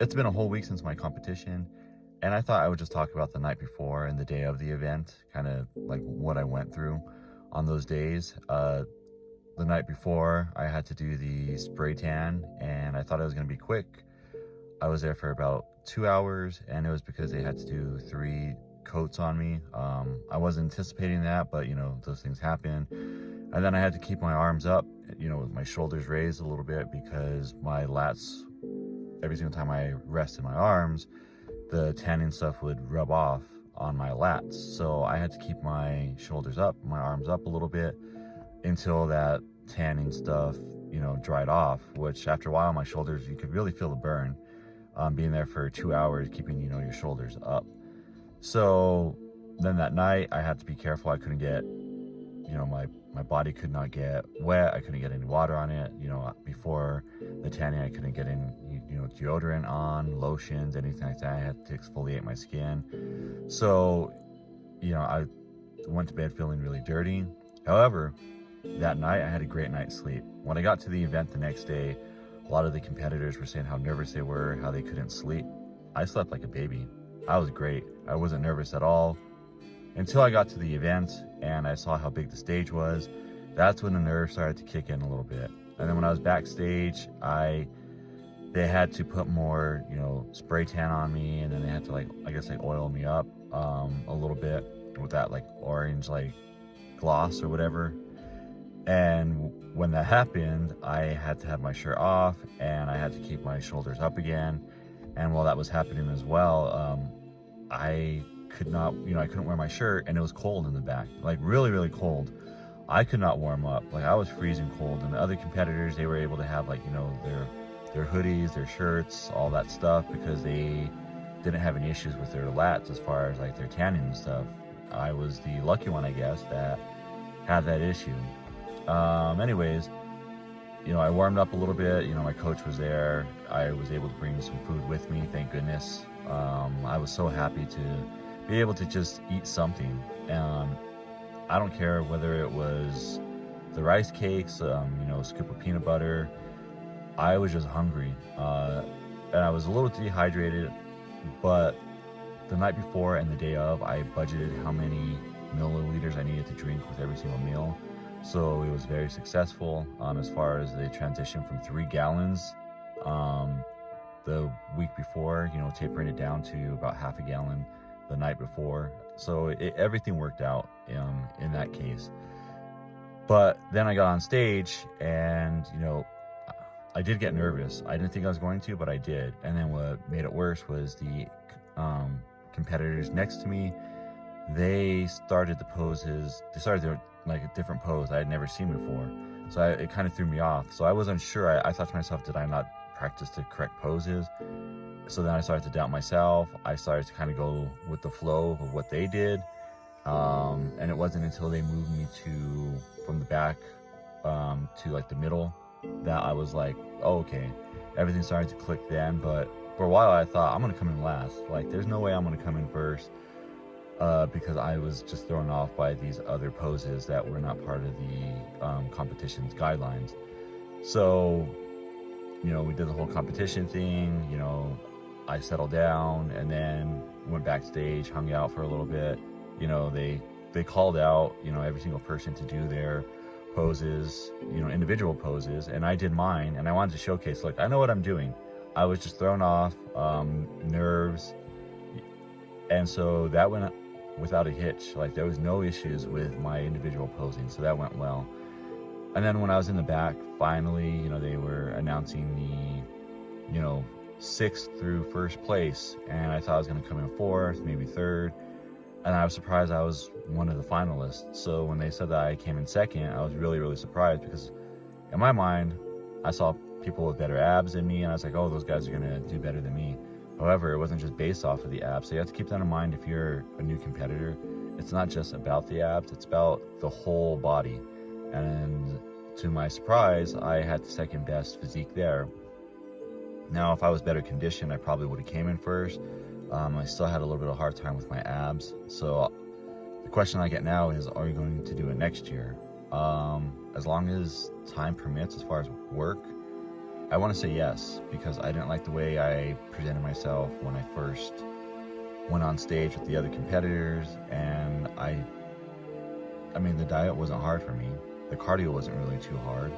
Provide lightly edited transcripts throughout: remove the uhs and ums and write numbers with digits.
It's been a whole week since my competition, and I thought I would just talk about the night before and the day of the event, kind of like what I went through on those days. The night before, I had to do the spray tan, and I thought it was going to be quick. I was there for about 2 hours, and it was because they had to do 3 coats on me. I wasn't anticipating that, but those things happen. And then I had to keep my arms up, with my shoulders raised a little bit because my lats, every single time I rested my arms, the tanning stuff would rub off on my lats. So I had to keep my shoulders up, my arms up a little bit until that tanning stuff, dried off, which after a while, my shoulders, you could really feel the burn, being there for 2 hours, keeping, your shoulders up. So then that night I had to be careful. I couldn't get, my body could not get wet. I couldn't get any water on it. Before the tanning, I couldn't get any, deodorant on, lotions, anything like that. I had to exfoliate my skin. So, I went to bed feeling really dirty. However, that night I had a great night's sleep. When I got to the event the next day, a lot of the competitors were saying how nervous they were, how they couldn't sleep. I slept like a baby. I was great. I wasn't nervous at all until I got to the event and I saw how big the stage was. That's when the nerves started to kick in a little bit. And then when I was backstage, they had to put more, spray tan on me, and then they had to oil me up a little bit with that orange gloss or whatever. And when that happened, I had to have my shirt off and I had to keep my shoulders up again. And while that was happening as well, I could not, I couldn't wear my shirt, and it was cold in the back, really, really cold. I could not warm up. I was freezing cold, and the other competitors, they were able to have their hoodies, their shirts, all that stuff, because they didn't have any issues with their lats as far as their tanning and stuff. I was the lucky one, I guess, that had that issue. Anyways, I warmed up a little bit. My coach was there. I was able to bring some food with me, thank goodness. I was so happy to be able to just eat something. I don't care whether it was the rice cakes, a scoop of peanut butter. I was just hungry, and I was a little dehydrated, but the night before and the day of, I budgeted how many milliliters I needed to drink with every single meal. So it was very successful as far as the transition from 3 gallons the week before, tapering it down to about half a gallon the night before. So everything worked out in that case. But then I got on stage and, I did get nervous. I didn't think I was going to, but I did. And then what made it worse was the competitors next to me. They started the poses. They started their a different pose I had never seen before. So it kind of threw me off. So I was unsure. I thought to myself, did I not practice the correct poses? So then I started to doubt myself. I started to kind of go with the flow of what they did. And it wasn't until they moved me from the back to the middle that I was like, oh, okay. Everything started to click then. But for a while I thought, I'm going to come in last. There's no way I'm going to come in first. Because I was just thrown off by these other poses that were not part of the competition's guidelines. So, we did the whole competition thing. I settled down and then went backstage, hung out for a little bit. They called out, every single person to do their poses, individual poses, and I did mine, and I wanted to showcase, look, I know what I'm doing. I was just thrown off, nerves, and so that went without a hitch. There was no issues with my individual posing, so that went well. And then when I was in the back, finally, they were announcing the, 6th through 1st place, and I thought I was going to come in 4th, maybe 3rd, and I was surprised I was one of the finalists. So when they said that I came in 2nd, I was really, really surprised, because in my mind, I saw people with better abs than me, and I was like, oh, those guys are going to do better than me. However, it wasn't just based off of the abs. So you have to keep that in mind if you're a new competitor. It's not just about the abs, it's about the whole body. And to my surprise, I had the 2nd best physique there. Now, if I was better conditioned, I probably would have came in first. I still had a little bit of a hard time with my abs. So the question I get now is, are you going to do it next year? As long as time permits, as far as work, I want to say yes, because I didn't like the way I presented myself when I first went on stage with the other competitors, and I mean, the diet wasn't hard for me. The cardio wasn't really too hard.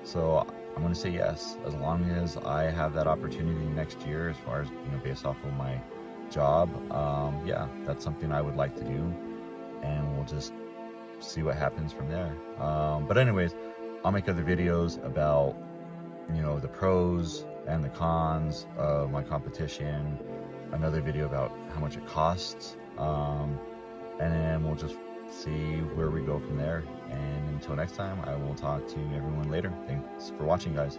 So I'm going to say yes, as long as I have that opportunity next year, as far as, based off of my job. Yeah, that's something I would like to do, and we'll just see what happens from there. But anyways, I'll make other videos about, the pros and the cons of my competition, another video about how much it costs, and then we'll just see where we go from there. And until next time, I will talk to everyone later. Thanks for watching, guys.